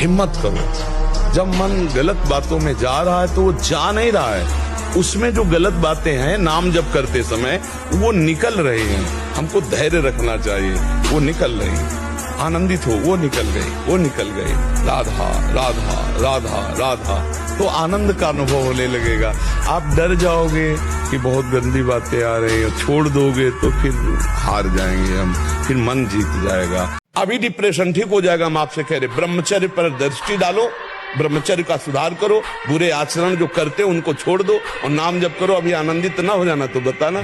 हिम्मत करो। जब मन गलत बातों में जा रहा है तो वो जा नहीं रहा है, उसमें जो गलत बातें हैं नाम जप करते समय वो निकल रहे हैं। हमको धैर्य रखना चाहिए, वो निकल रही है। आनंदित हो, वो निकल गई, वो निकल गई। राधा राधा राधा राधा, तो आनंद का अनुभव होने लगेगा। आप डर जाओगे कि बहुत गंदी बातें आ रही हैं, छोड़ दोगे तो फिर हार जाएंगे हम, फिर मन जीत जाएगा। अभी डिप्रेशन ठीक हो जाएगा। हम आपसे कह रहे ब्रह्मचर्य पर दृष्टि डालो, ब्रह्मचर्य का सुधार करो, बुरे आचरण जो करते उनको छोड़ दो और नाम जप करो। अभी आनंदित ना हो जाना तो बताना।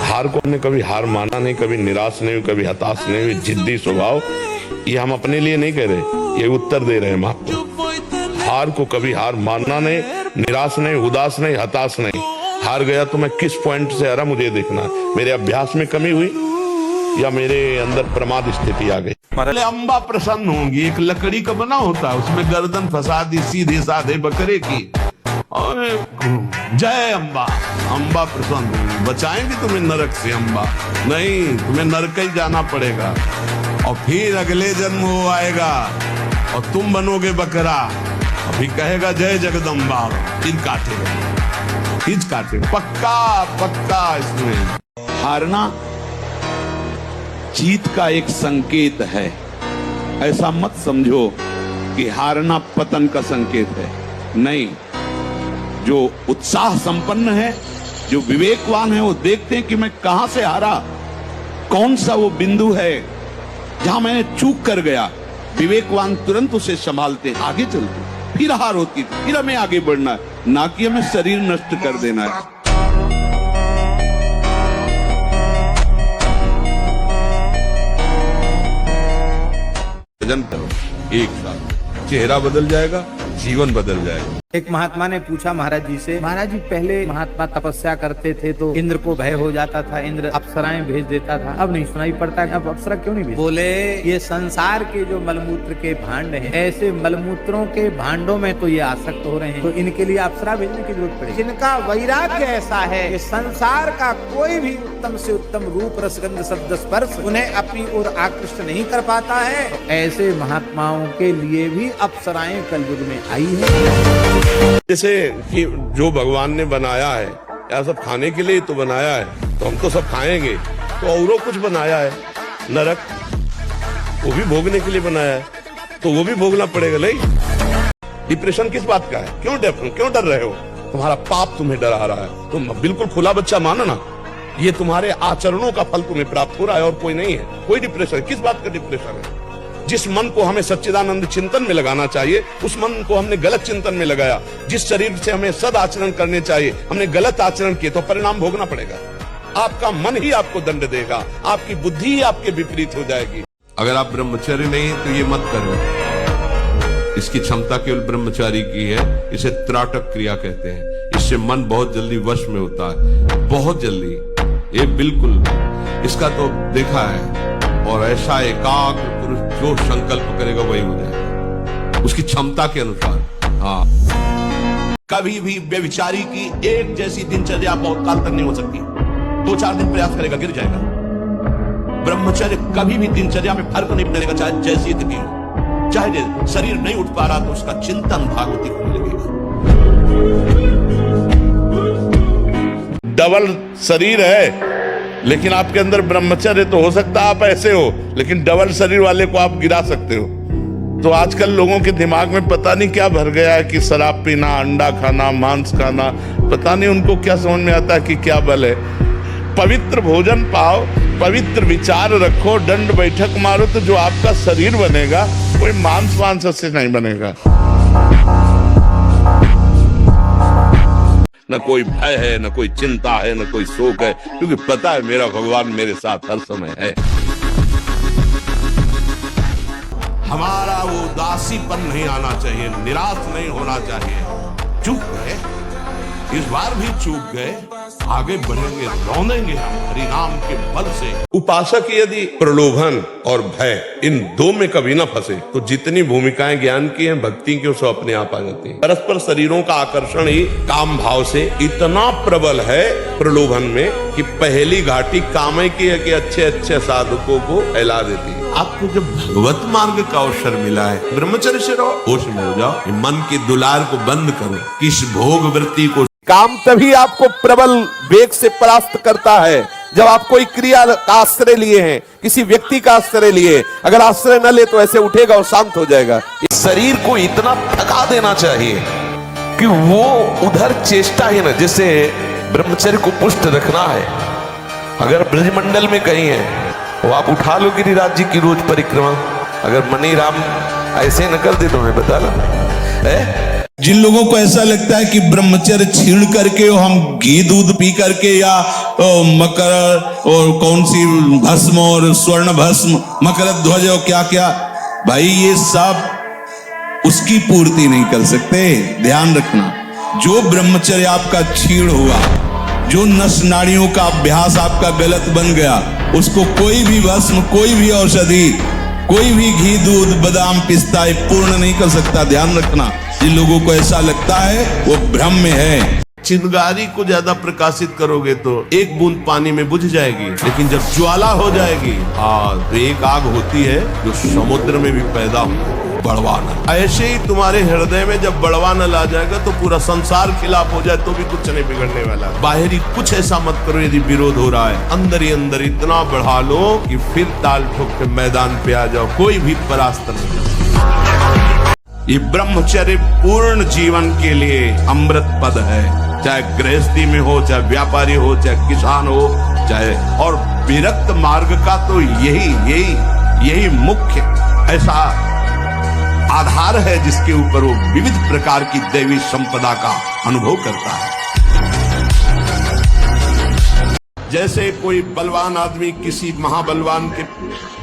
हार को हमने कभी हार माना नहीं, कभी निराश नहीं हुई, कभी हताश नहीं हुई। जिद्दी स्वभाव, ये हम अपने लिए नहीं कह रहे, ये उत्तर दे रहे हैं हम आपको। हार को कभी हार मानना नहीं, निराश नहीं, उदास नहीं, हताश नहीं। हार गया तो मैं किस पॉइंट से हारा मुझे देखना है। मेरे अभ्यास में कमी हुई या मेरे अंदर प्रमाद स्थिति आ गई। पहले अम्बा प्रसन्न होंगी। एक लकड़ी का बना होता है, उसमें गर्दन फंसा दी सीधे साधे बकरे की, और जय अम्बा। अम्बा प्रसन्न होंगी, बचाएंगे तुम्हें नरक से अम्बा। नहीं, तुम्हें नरक ही जाना पड़ेगा और फिर अगले जन्म वो आएगा और तुम बनोगे बकरा। अभी कहेगा जय जगदम्बा, फिर काटेगा, खींच काटेगा। पक्का पक्का। इसमें हारना जीत का एक संकेत है। ऐसा मत समझो कि हारना पतन का संकेत है। नहीं, जो उत्साह संपन्न है, जो विवेकवान है, वो देखते हैं कि मैं कहां से हारा, कौन सा वो बिंदु है जहां मैंने चूक कर गया। विवेकवान तुरंत उसे संभालते, आगे चलते। फिर हार होती, फिर हमें आगे बढ़ना है, ना कि हमें शरीर नष्ट कर देना है। एक साथ चेहरा बदल जाएगा, जीवन बदल जाएगा। एक महात्मा ने पूछा महाराज जी से, महाराज जी पहले महात्मा तपस्या करते थे तो इंद्र को भय हो जाता था, इंद्र अप्सराएं भेज देता था, अब नहीं सुनाई पड़ता है, अब अप्सरा क्यों नहीं भेज? बोले ये संसार के जो मलमूत्र के भांड हैं, ऐसे मलमूत्रों के भांडों में तो ये आसक्त हो रहे हैं, तो इनके लिए अप्सरा भेजने की जरूरत पड़ेगी। जिनका वैराग्य ऐसा है कि संसार का कोई भी उत्तम से उत्तम रूप, रसगंध, शब्द, स्पर्श उन्हें अपनी ओर आकृष्ट नहीं कर पाता है, ऐसे महात्माओं के लिए भी अप्सराएं कलयुग में आई है। जैसे कि जो भगवान ने बनाया है, या सब खाने के लिए तो बनाया है, तो हम तो सब खाएंगे, तो औरों कुछ बनाया है, नरक, वो भी भोगने के लिए बनाया है, तो वो भी भोगना पड़ेगा। नहीं, डिप्रेशन किस बात का है? क्यों डर रहे हो? तुम्हारा पाप तुम्हें डरा रहा है। तुम बिल्कुल खुला बच्चा मानो ना, ये तुम्हारे आचरणों का फल तुम्हें प्राप्त हो रहा है और कोई नहीं है। कोई डिप्रेशन, किस बात का डिप्रेशन है? जिस मन को हमें सच्चिदानंद चिंतन में लगाना चाहिए, उस मन को हमने गलत चिंतन में लगाया। जिस शरीर से हमें सद आचरण करने चाहिए, हमने गलत आचरण किए, तो परिणाम भोगना पड़ेगा। आपका मन ही आपको दंड देगा, आपकी बुद्धि ही आपके विपरीत हो जाएगी। अगर आप ब्रह्मचर्य नहीं तो ये मत करो। इसकी क्षमता केवल ब्रह्मचारी की है। इसे त्राटक क्रिया कहते हैं। इससे मन बहुत जल्दी वश में होता है, बहुत जल्दी। ये बिल्कुल इसका तो देखा है। और ऐसा एकाग्र पुरुष जो संकल्प करेगा वही हो जाएगा, उसकी क्षमता के अनुसार। हाँ, कभी भी व्यभिचारी की एक जैसी दिनचर्या बहुत काल तक नहीं हो सकती। 2-4 दिन प्रयास करेगा, गिर जाएगा। ब्रह्मचर्य कभी भी दिनचर्या में फर्क नहीं पड़ेगा, चाहे जैसी स्थिति हो। चाहे शरीर नहीं उठ पा रहा तो उसका चिंतन भागवती होने लगेगा। डबल शरीर है, लेकिन आपके अंदर ब्रह्मचर्य तो हो सकता है। आप ऐसे हो, लेकिन डबल शरीर वाले को आप गिरा सकते हो। तो आजकल लोगों के दिमाग में पता नहीं क्या भर गया है कि शराब पीना, अंडा खाना, मांस खाना, पता नहीं उनको क्या समझ में आता है कि क्या बल है। पवित्र भोजन पाओ, पवित्र विचार रखो, दंड बैठक मारो, तो जो आपका शरीर बनेगा कोई मांस से नहीं बनेगा। न कोई भय है, न कोई चिंता है, न कोई शोक है, क्योंकि पता है मेरा भगवान मेरे साथ हर समय है। हमारा वो उदासीपन नहीं आना चाहिए, निराश नहीं होना चाहिए। चूक गए, इस बार भी चूक गए, आगे बढ़ेंगे, लौटेंगे हम हरि नाम के बल से। उपासक यदि प्रलोभन और भय, इन दो में कभी ना फंसे तो जितनी भूमिकाएं ज्ञान की हैं, भक्ति की, सब अपने आप आ जाती हैं। परस्पर शरीरों का आकर्षण ही काम भाव से इतना प्रबल है प्रलोभन में कि पहली घाटी कामय की है कि अच्छे अच्छे साधकों को फैला देती है। आपको जब भगवत मार्ग का अवसर मिला है, ब्रह्मचर्य से रहो, होश में हो जाओ, मन के दुलार को बंद करो, किस भोग वृत्ति को। काम तभी आपको प्रबल वेग से परास्त करता है जब आप कोई क्रिया का आश्रय लिए हैं, किसी व्यक्ति का आश्रय लिए। अगर आश्रय न ले तो ऐसे उठेगा और शांत हो जाएगा। शरीर को इतना थका देना चाहिए कि वो उधर चेष्टा ही ना, जैसे ब्रह्मचर्य को पुष्ट रखना है। अगर ब्रजमंडल में कहीं है वो आप उठा लो गिरिराज जी की रोज परिक्रमा, अगर मनी राम ऐसे न कर दे तो मैं बता ला। जिन लोगों को ऐसा लगता है कि ब्रह्मचर्य छीण करके हम घी दूध पी करके या मकर और कौन सी भस्म और स्वर्ण भस्म, मकर ध्वज और क्या क्या, भाई ये सब उसकी पूर्ति नहीं कर सकते। ध्यान रखना, जो ब्रह्मचर्य आपका छीण हुआ, जो नस नाड़ियों का अभ्यास आपका गलत बन गया, उसको कोई भी भस्म, कोई भी औषधि, कोई भी घी दूध बादाम पिस्ता पूर्ण नहीं कर सकता। ध्यान रखना, जिन लोगों को ऐसा लगता है वो भ्रम में है। चिंगारी को ज्यादा प्रकाशित करोगे तो एक बूंद पानी में बुझ जाएगी, लेकिन जब ज्वाला हो जाएगी तो एक आग होती है जो समुद्र में भी पैदा हो, बड़वाना। ऐसे ही तुम्हारे हृदय में जब बड़वाना ला जाएगा तो पूरा संसार खिलाफ हो जाए तो भी कुछ नहीं बिगड़ने वाला। बाहरी कुछ ऐसा मत करो, यदि विरोध हो रहा है अंदर ही अंदर इतना बढ़ा लो कि फिर ताल ठोक के मैदान पे आ जाओ, कोई भी परास्त नहीं। ये ब्रह्मचर्य पूर्ण जीवन के लिए अमृत पद है, चाहे गृहस्थी में हो, चाहे व्यापारी हो, चाहे किसान हो, चाहे, और विरक्त मार्ग का तो यही मुख्य ऐसा आधार है जिसके ऊपर वो विविध प्रकार की दैवी संपदा का अनुभव करता है। जैसे कोई बलवान आदमी किसी महाबलवान के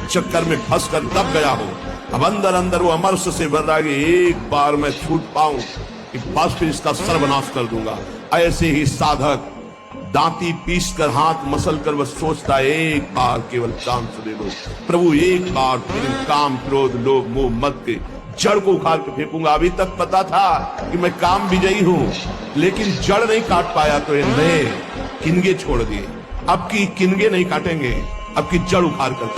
चक्कर में फंस कर दब गया हो, अब अंदर अंदर वो अमरस से भर रहा है कि एक बार मैं छूट पाऊं कि बस फिर इसका सर्वनाश कर दूंगा। ऐसे ही साधक दांती पीस कर, हाथ मसल कर बस सोचता है एक बार केवल चांस दे दो प्रभु, एक बार फिर काम क्रोध लोभ मोह मत के जड़ को उखाड़ के फेंकूंगा। अभी तक पता था कि मैं काम विजयी हूं, लेकिन जड़ नहीं काट पाया तो ये नए किनगे छोड़ दिए। अब की किनगे नहीं काटेंगे, अब की जड़ उखाड़ कर।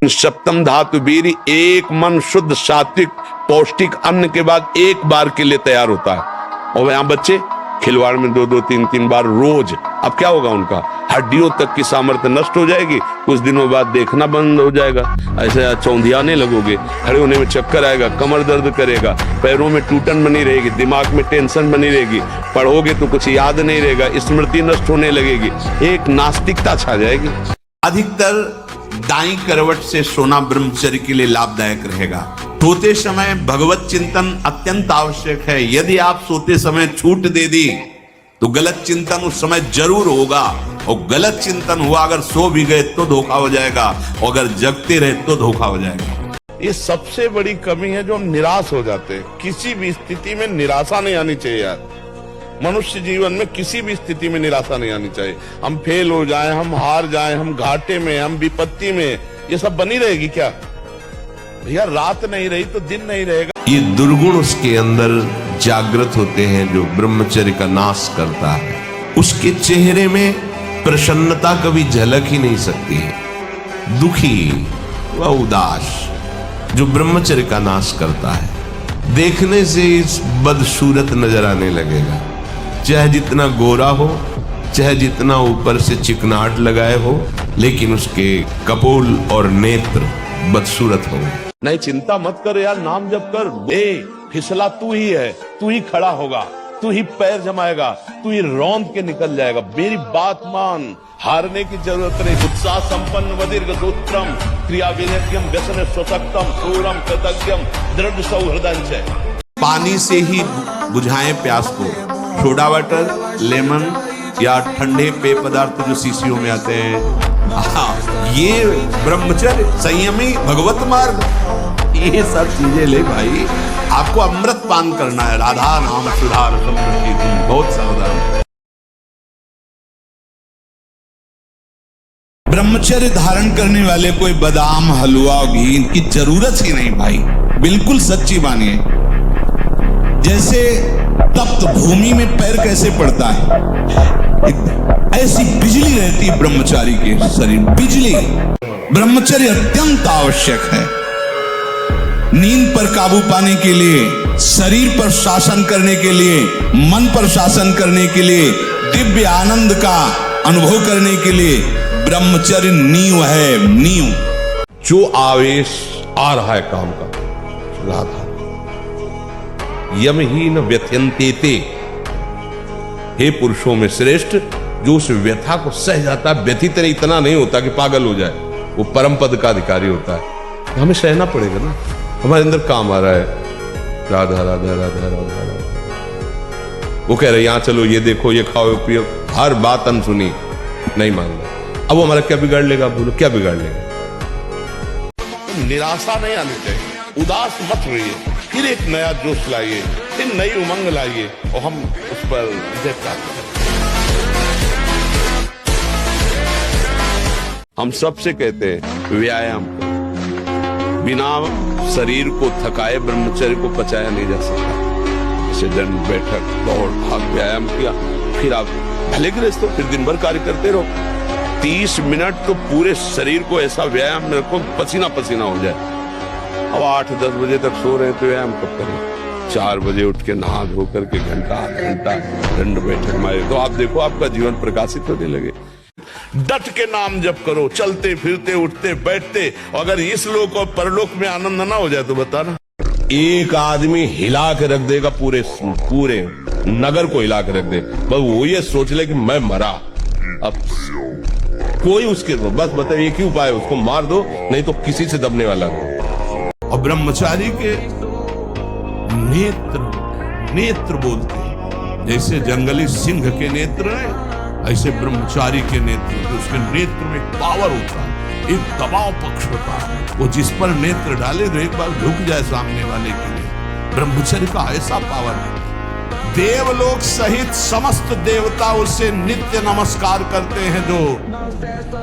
सप्तम धातु वीर, एक मन शुद्ध सात्विक पौष्टिक अन्न के बाद एक बार के लिए तैयार होता है। और यहाँ बच्चे खिलवाड़ में 2-2 3-3 बार रोज, अब क्या होगा उनका, हड्डियों तक की सामर्थ्य नष्ट हो जाएगी, कुछ दिनों बाद देखना बंद हो जाएगा, ऐसे चौंधियाने लगोगे, खड़े होने में चक्कर आएगा, कमर दर्द करेगा, पैरों में टूटन बनी रहेगी, दिमाग में टेंशन बनी रहेगी, पढ़ोगे तो कुछ याद नहीं रहेगा, स्मृति नष्ट होने लगेगी, एक नास्तिकता छा जाएगी। अधिकतर दाईं करवट से सोना ब्रह्मचर्य के लिए लाभदायक रहेगा। सोते समय भगवत चिंतन अत्यंत आवश्यक है। यदि आप सोते समय छूट दे दी तो गलत चिंतन उस समय जरूर होगा, और गलत चिंतन हुआ अगर सो भी गए तो धोखा हो जाएगा, और अगर जगते रहे तो धोखा हो जाएगा। ये सबसे बड़ी कमी है जो हम निराश हो जाते हैं। किसी भी स्थिति में निराशा नहीं आनी चाहिए यार। मनुष्य जीवन में किसी भी स्थिति में निराशा नहीं आनी चाहिए। हम फेल हो जाएं, हम हार जाएं, हम घाटे में, हम विपत्ति में, ये सब बनी रहेगी क्या भैया? रात नहीं रही तो दिन नहीं रहेगा। ये दुर्गुण उसके अंदर जागृत होते हैं जो ब्रह्मचर्य का नाश करता है। उसके चेहरे में प्रसन्नता कभी झलक ही नहीं सकती है, दुखी व उदास। जो ब्रह्मचर्य का नाश करता है देखने से इस बदसूरत नजर आने लगेगा, चाहे जितना गोरा हो, चाहे जितना ऊपर से चिकनाट लगाए हो, लेकिन उसके कपोल और नेत्र बदसूरत होंगे। नहीं, चिंता मत कर यार, नाम जप कर। फिसला तू ही है, तू ही खड़ा होगा, तू ही पैर जमाएगा, तू ही रौंद के निकल जाएगा। मेरी बात मान, हारने की जरूरत नहीं। उत्साह संपन्न वदीर्घ सूत्रम क्रिया विनयम व्यसन स्वसक्तम सूरम कृतज्ञम दृढ़ सौहृदंच। पानी से ही बुझाएं प्यास को, सोडा वाटर, लेमन या ठंडे पेय पदार्थ जो शीशियों में आते हैं, ये ब्रह्मचर्य, संयमी, भगवत मार्ग, ये सब चीजें ले भाई। आपको अमृत पान करना है, राधा नाम सुधार समृद्धि, बहुत सावधान। ब्रह्मचर्य धारण करने वाले कोई बादाम हलवा घी की जरूरत ही नहीं भाई, बिल्कुल सच्ची मानिए। जैसे तप्त भूमि में पैर कैसे पड़ता है, ऐसी बिजली रहती है ब्रह्मचारी के शरीर। बिजली, ब्रह्मचर्य अत्यंत आवश्यक है। नींद पर काबू पाने के लिए, शरीर पर शासन करने के लिए, मन पर शासन करने के लिए, दिव्य आनंद का अनुभव करने के लिए ब्रह्मचर्य नींव है, नींव। जो आवेश आ रहा है काम का, राधा यमहीन व्यथयन्ते ते, हे पुरुषों में श्रेष्ठ, जो उस व्यथा को सह जाता है, व्यथित इतना नहीं होता कि पागल हो जाए, वो परम पद का अधिकारी होता है। तो हमें सहना पड़ेगा ना, हमारे अंदर काम आ रहा है, राधा राधा राधा राधा राधा। वो कह रहे यहां चलो, ये देखो, ये खाओ पियो, हर बात अनसुनी, नहीं मान रहे। अब वो हमारा क्या बिगाड़ लेगा, बोलो क्या बिगाड़ लेगा। निराशा नहीं आनी चाहिए, उदास मत रहिए, फिर एक नया जोश लाइए, फिर नई उमंग लाइए और हम उस पर विजय प्राप्त करें। हम सबसे कहते हैं व्यायाम करो, बिना शरीर को थकाए ब्रह्मचर्य को पचाया नहीं जा सकता। जैसे दंड बैठक दौड़ भाग व्यायाम किया, फिर आप भले गृहस्थ हो, फिर दिन भर कार्य करते रहो, 30 मिनट तो पूरे शरीर को ऐसा व्यायाम में रखो पसीना पसीना हो जाए। अब 8-10 बजे तक सो रहे हैं तो व्यायाम कब करें? 4 बजे उठ के नहा धो करके घंटा दंड बैठक मारे तो आप देखो आपका जीवन प्रकाशित होने लगे। डट के नाम जप करो, चलते फिरते उठते बैठते, अगर इस लोक और परलोक में आनंद ना हो जाए तो बताना। एक आदमी हिला के रख देगा पूरे नगर को हिला के रख दे, बस वो ये सोच ले कि मैं मरा। अब कोई उसके बस बताइए एक ही उपाय, उसको मार दो, नहीं तो किसी से दबने वाला नहीं। और ब्रह्मचारी के नेत्र बोलते हैं, जैसे जंगली सिंह के नेत्र है, ऐसे ब्रह्मचारी के नेत्र, तो उसके नेत्र में पावर होता है, एक दबाव पक्ष होता है, वो जिस पर नेत्र डाले तो एक बार झुक जाए सामने वाले के लिए। ब्रह्मचर्य का ऐसा पावर है, देवलोक सहित समस्त देवता उसे नित्य नमस्कार करते हैं जो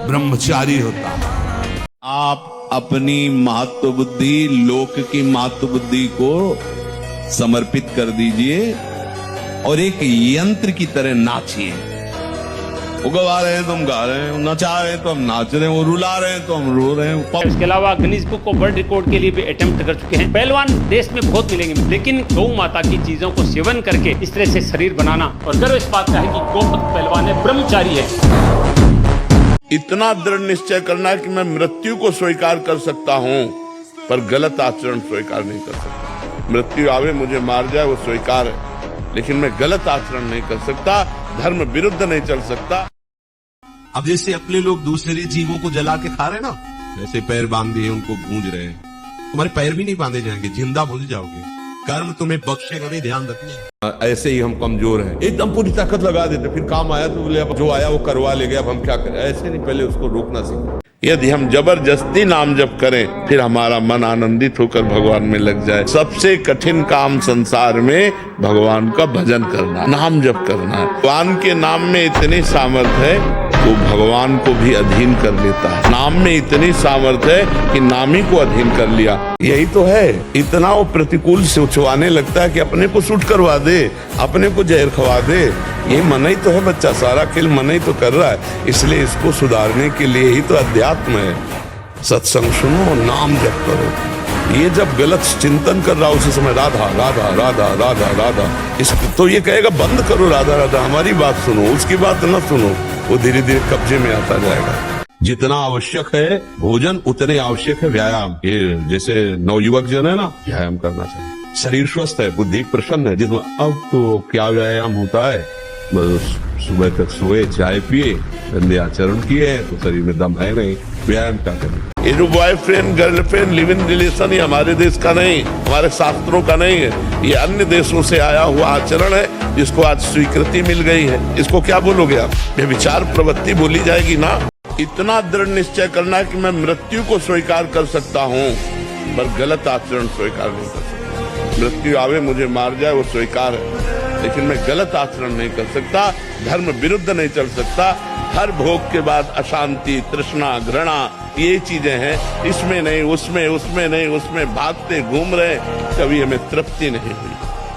ब्रह्मचारी होता है। आप अपनी महत्व बुद्धि लोक की महत्व बुद्धि को समर्पित कर दीजिए और एक यंत्र की तरह नाचिए। वो गा रहे हैं तो हम गा रहे हैं, नचा रहे हैं तो हम नाच रहे हैं, वो रुला रहे हैं तो हम रो रहे हैं। इसके अलावा Guinness book of world record के लिए भी अटेम्प्ट कर चुके हैं। पहलवान देश में बहुत मिलेंगे, लेकिन गौ माता की चीजों को सेवन करके इस तरह से शरीर बनाना, और गर्व इस बात का है कि गौपत पहलवान है, ब्रह्मचारी है। इतना दृढ़ निश्चय करना कि मैं मृत्यु को स्वीकार कर सकता हूं, पर गलत आचरण स्वीकार नहीं कर सकता। मृत्यु आवे मुझे मार जाए वो स्वीकार है, लेकिन मैं गलत आचरण नहीं कर सकता, धर्म विरुद्ध नहीं चल सकता। अब जैसे अपने लोग दूसरे जीवों को जला के खा रहे ना, जैसे पैर बांध दिए उनको भूंज रहे हैं, तुम्हारे पैर भी नहीं बांधे जाएंगे, जिंदा भूल जाओगे, कर्म तुम्हें बख्शेगा नहीं, ध्यान रखना। ऐसे ही हम कमजोर हैं, एकदम पूरी ताकत लगा देते, फिर काम आया तो बोले अब जो आया वो करवा ले गया, अब हम क्या करें। ऐसे नहीं, पहले उसको रोकना सीखें। यदि हम जबरदस्ती नाम जप करें, फिर हमारा मन आनंदित होकर भगवान में लग जाए। सबसे कठिन काम संसार में भगवान का भजन करना, नाम जप करना है। भगवान के नाम में इतनी सामर्थ्य है, वो भगवान को भी अधीन कर लेता है। नाम में इतनी सामर्थ्य है कि नामी को अधीन कर लिया। यही तो है, इतना वो प्रतिकूल सोचवाने लगता है कि अपने को सूट करवा दे, अपने को जहर खवा दे। ये मन ही तो है, बच्चा सारा खेल मन ही तो कर रहा है, इसलिए इसको सुधारने के लिए ही तो अध्यात्म है। सत्संग सुनो, नाम जप करो। ये जब गलत चिंतन कर रहा उसी समय राधा राधा राधा राधा राधा, इसको तो ये कहेगा बंद करो राधा राधा, हमारी बात सुनो, उसकी बात न सुनो, वो धीरे धीरे कब्जे में आता जाएगा। जितना आवश्यक है भोजन, उतने आवश्यक है व्यायाम। ये जैसे नवयुवक जन है ना, व्यायाम करना चाहिए। शरीर स्वस्थ है, बुद्धि प्रसन्न है, जिसमें अब तो क्या व्यायाम होता है, बस सुबह तक सोए, चाय पिए, गंदे आचरण किए तो शरीर में दम है नहीं, व्यायाम क्या करें। ये जो boyfriend girlfriend live in relation, ये हमारे देश का नहीं, हमारे शास्त्रों का नहीं है, ये अन्य देशों से आया हुआ आचरण है, जिसको आज स्वीकृति मिल गई है। इसको क्या बोलोगे आप? ये विचार प्रवृत्ति बोली जाएगी ना। इतना दृढ़ निश्चय करना कि मैं मृत्यु को स्वीकार कर सकता हूँ, पर गलत आचरण स्वीकार नहीं कर सकता। मृत्यु आवे मुझे मार जाए वो स्वीकार है, लेकिन मैं गलत आचरण नहीं कर सकता, धर्म विरुद्ध नहीं चल सकता, हर भोग के बाद अशांति, तृष्णा, घृणा, ये चीजें हैं। इसमें नहीं, उसमें, उसमें नहीं, उसमें भागते घूम रहे, कभी हमें तृप्ति नहीं हुई।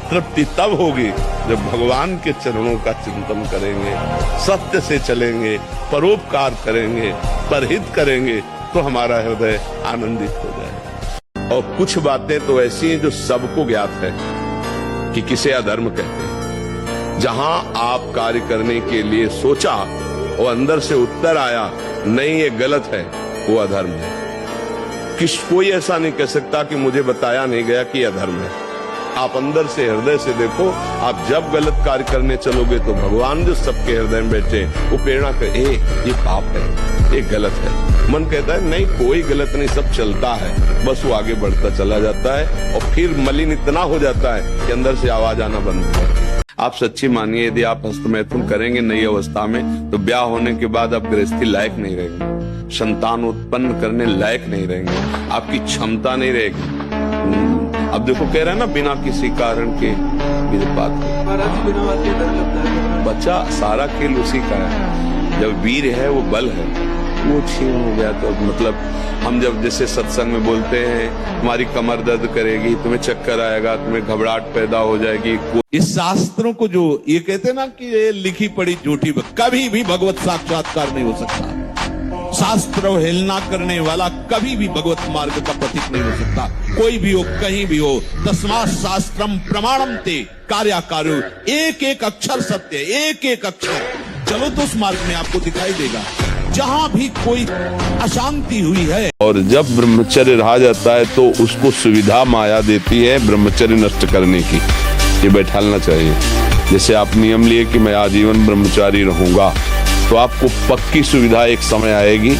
तृप्ति तब होगी जब भगवान के चरणों का चिंतन करेंगे, सत्य से चलेंगे, परोपकार करेंगे, परहित करेंगे, तो हमारा हृदय आनंदित हो जाए। और कुछ बातें तो ऐसी हैं जो सबको ज्ञात है कि किसे अधर्म कहते हैं। जहां आप कार्य करने के लिए सोचा और अंदर से उत्तर आया नहीं ये गलत है, वो अधर्म है। कोई ऐसा नहीं कह सकता कि मुझे बताया नहीं गया कि अधर्म है। आप अंदर से, हृदय से देखो। आप जब गलत कार्य करने चलोगे तो भगवान जो सबके हृदय में बैठे वो प्रेरणा करे, ये पाप है, ये गलत है। मन कहता है नहीं कोई गलत नहीं, सब चलता है, बस वो आगे बढ़ता चला जाता है और फिर मलिन इतना हो जाता है कि अंदर से आवाज आना बंद हो जाती है। आप सच्ची मानिए, यदि आप हस्तमैथुन करेंगे नई अवस्था में तो ब्याह होने के बाद आप गृहस्थी लायक नहीं रहेंगे, संतान उत्पन्न करने लायक नहीं रहेंगे, आपकी क्षमता नहीं रहेगी। अब देखो कह रहे हैं ना, बिना किसी कारण के बात, बच्चा सारा खेल उसी का है। जब वीर है वो बल है, वो छीन हो गया तो मतलब हम जब जैसे सत्संग में बोलते हैं तुम्हारी कमर दर्द करेगी, तुम्हें चक्कर आएगा, तुम्हें घबराहट पैदा हो जाएगी। इस शास्त्रों को जो ये कहते हैं ना कि ये लिखी पढ़ी झूठी, कभी भी भगवत साक्षात्कार नहीं हो सकता। शास्त्र हेलना करने वाला कभी भी भगवत मार्ग का प्रतीक नहीं हो सकता। कोई भी हो, कहीं भी हो, तस्मात् शास्त्रम प्रमाणम ते कार्याकारो, एक एक अक्षर सत्य, एक एक अक्षर। चलो तो उस मार्ग में आपको दिखाई देगा जहां भी कोई अशांति हुई है। और जब ब्रह्मचर्य रहा जाता है तो उसको सुविधा माया देती है ब्रह्मचर्य नष्ट करने की, ये बैठालना चाहिए। जैसे आप नियम लिए कि मैं आजीवन ब्रह्मचारी रहूंगा, तो आपको पक्की सुविधा एक समय आएगी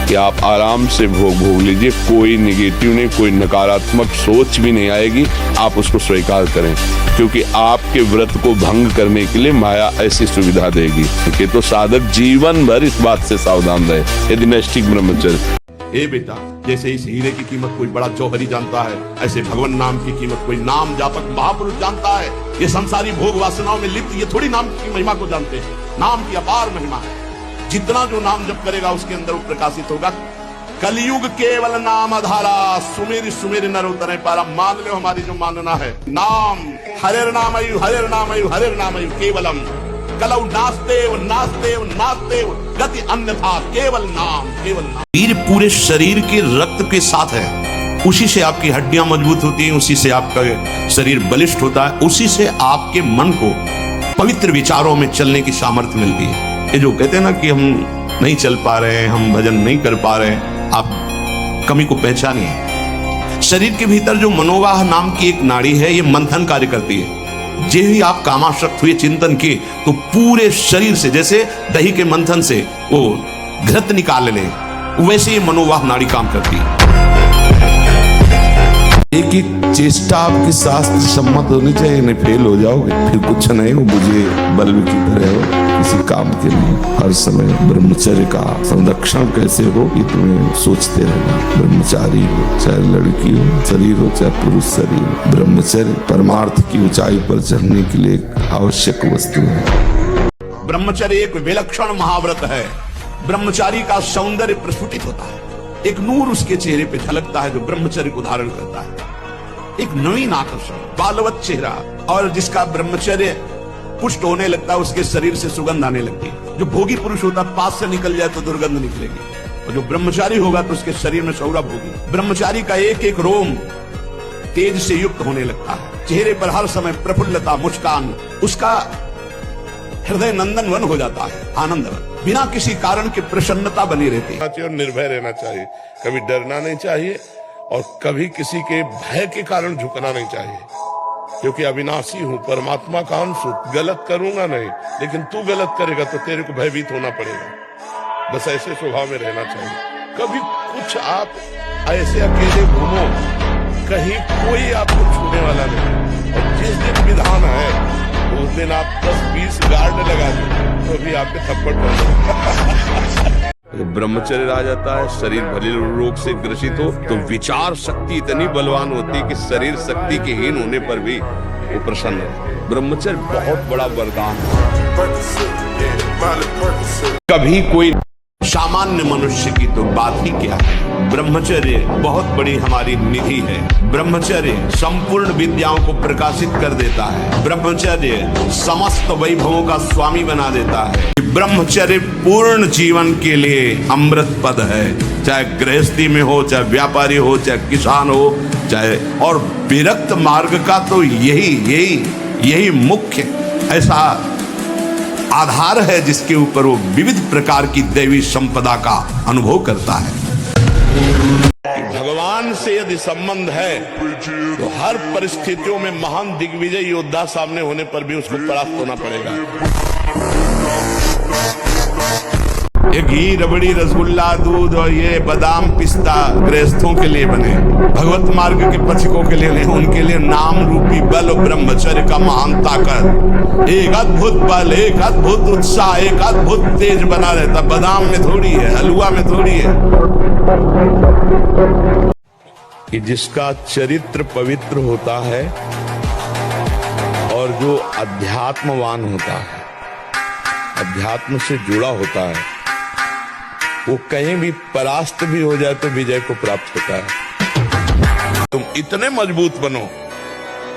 कि आप आराम से भोग लीजिए, कोई निगेटिव नहीं, कोई नकारात्मक सोच भी नहीं आएगी। आप उसको स्वीकार करें, क्योंकि आपके व्रत को भंग करने के लिए माया ऐसी सुविधा देगी। ठीक है, तो साधक जीवन भर इस बात से सावधान रहे यदि नैष्ठिक ब्रह्मचर्य। ए बेटा, जैसे इस हीरे की कीमत कोई बड़ा जौहरी जानता है, ऐसे भगवान नाम की कीमत कोई नाम जापक महापुरुष जानता है। ये संसारी भोग वासनाओं में लिप्त ये थोड़ी नाम की महिमा को जानते हैं। नाम की अपार महिमा है। जितना जो नाम जप करेगा उसके अंदर वो प्रकाशित होगा। कलयुग केवल नाम आधारा, सुमेर सुमेर नर उतरे पारा। मान लो हमारी जो मानना है, नाम हरेर नामयु हरेर नामयु हरेर नामयु केवलम, कलौ नास्तेव नास्तेव नास्तेव गति अन्यथा, केवल नाम, केवल नाम। वीर पूरे शरीर के रक्त के साथ है, उसी से आपकी हड्डियां मजबूत होती हैं, उसी से आपका शरीर बलिष्ठ होता है, उसी से आपके मन को पवित्र विचारों में चलने की सामर्थ्य मिलती है। ये जो कहते हैं ना कि हम नहीं चल पा रहे हैं, हम भजन नहीं कर पा रहे हैं, आप कमी को पहचानिए। शरीर के भीतर जो मनोवाह नाम की एक नाड़ी है, ये मंथन कार्य करती है। जे ही आप कामासक्त हुए चिंतन किए तो पूरे शरीर से, जैसे दही के मंथन से वो घृत निकाल ले, वैसे ही मनोवाह नाड़ी काम करती है। एक एक चेष्टा आपकी शास्त्र सम्मत होनी चाहिए, नहीं फेल हो जाओगे, फिर कुछ नहीं हो, मुझे बल्ब की तरह हो किसी काम के लिए। हर समय ब्रह्मचर्य का संरक्षण कैसे हो ये तुम्हें सोचते रहना। ब्रह्मचारी हो, चाहे लड़की हो, शरीर हो चाहे पुरुष शरीर हो, ब्रह्मचर्य परमार्थ की ऊंचाई पर चढ़ने के लिए एक आवश्यक वस्तु है। ब्रह्मचर्य एक विलक्षण महाव्रत है। ब्रह्मचारी का सौंदर्य प्रस्फुटित होता है, एक नूर उसके चेहरे पे झलकता है जो ब्रह्मचर्य को धारण करता है। एक नवीन आकर्षण, बालवत चेहरा, और जिसका ब्रह्मचर्य पुष्ट होने लगता है उसके शरीर से सुगंध आने लगती है। जो भोगी पुरुष होता है पास से निकल जाए तो दुर्गंध निकलेगी, और जो ब्रह्मचारी होगा तो उसके शरीर में सौरभ होगी। ब्रह्मचारी का एक एक रोम तेज से युक्त होने लगता है, चेहरे पर हर समय प्रफुल्लता, मुस्कान, उसका हृदय नंदन वन हो जाता है, आनंदवन, बिना किसी कारण के प्रसन्नता बनी रहती है। और निर्भय रहना चाहिए, कभी डरना नहीं चाहिए और कभी किसी के भय के कारण झुकना नहीं चाहिए, क्योंकि अविनाशी हूं, परमात्मा का अंश हूं, गलत करूंगा नहीं, लेकिन तू गलत करेगा तो तेरे को भयभीत होना पड़ेगा। बस ऐसे स्वभाव में रहना चाहिए। कभी कुछ आप ऐसे अकेले घूमो, कहीं कोई आपको छूने वाला नहीं, और जिस दिन विधान है उस दिन आप 10-20 गार्ड लगा दो तो भी आपके थप्पड़ पड़। ब्रह्मचर्य रह जाता है, शरीर भले रोग से ग्रसित हो तो विचार शक्ति इतनी बलवान होती है कि शरीर शक्ति के हीन होने पर भी वो प्रसन्न है। ब्रह्मचर्य बहुत बड़ा वरदान है। कभी कोई सामान्य मनुष्य की तो बात ही क्या है। ब्रह्मचर्य बहुत बड़ी हमारी निधि है। ब्रह्मचर्य संपूर्ण विद्याओं को प्रकाशित कर देता है। ब्रह्मचर्य समस्त वैभवों का स्वामी बना देता है। ब्रह्मचर्य पूर्ण जीवन के लिए अमृत पद है, चाहे गृहस्थी में हो, चाहे व्यापारी हो, चाहे किसान हो, चाहे और विरक्त मार्ग का तो यही मुख्य ऐसा आधार है जिसके ऊपर वो विविध प्रकार की दैवी संपदा का अनुभव करता है। भगवान से यदि संबंध है तो हर परिस्थितियों में महान दिग्विजय योद्धा सामने होने पर भी उसको परास्त होना पड़ेगा। ये घी, रबड़ी, रसगुल्ला, दूध और ये बादाम, पिस्ता गृहस्थों के लिए बने, भगवत मार्ग के पथिकों के लिए नहीं। उनके लिए नाम रूपी बल और ब्रह्मचर्य का महान ताकत, एक अद्भुत बल, एक अद्भुत उत्साह, एक अद्भुत तेज बना रहता। बादाम में थोड़ी है, हलवा में थोड़ी है। कि जिसका चरित्र पवित्र होता है और जो अध्यात्मवान होता है, अध्यात्म से जुड़ा होता है, वो कहीं भी परास्त भी हो जाए तो विजय को प्राप्त होता है। तुम इतने मजबूत बनो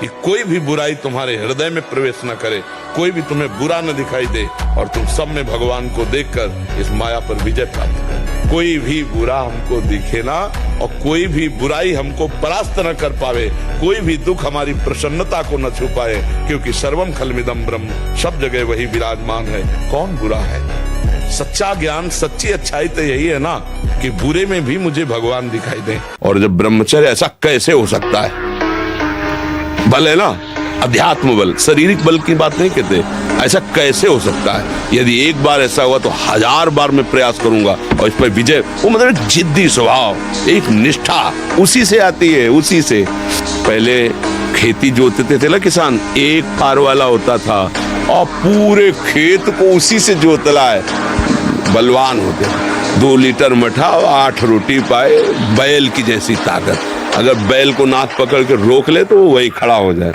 कि कोई भी बुराई तुम्हारे हृदय में प्रवेश न करे, कोई भी तुम्हें बुरा न दिखाई दे और तुम सब में भगवान को देखकर इस माया पर विजय प्राप्त करो। कोई भी बुरा हमको दिखे ना और कोई भी बुराई हमको परास्त न कर पावे, कोई भी दुख हमारी प्रसन्नता को न छुपाए, क्योंकि सर्वम खलमिदम ब्रह्म, सब जगह वही विराजमान है। कौन बुरा है? सच्चा ज्ञान, सच्ची अच्छाई तो यही है ना कि बुरे में भी मुझे भगवान दिखाई दे। और जब ब्रह्मचर्य, ऐसा कैसे हो सकता है? बल है ना, अध्यात्म बल, शारीरिक बल की बात नहीं कहते। ऐसा कैसे हो सकता है? यदि एक बार ऐसा हुआ तो 1000 बार मैं प्रयास करूंगा और इस पर विजय। वो मतलब एक जिद्दी स्वभाव, एक निष्ठा उसी से आती है, उसी से। पहले खेती जोतते थे ना किसान, एक फार वाला होता था और पूरे खेत को उसी से जोतला है। बलवान होते, 2 लीटर मठा और 8 रोटी पाए, बैल की जैसी ताकत। अगर बैल को नाक पकड़ के रोक ले तो वो वही खड़ा हो जाए।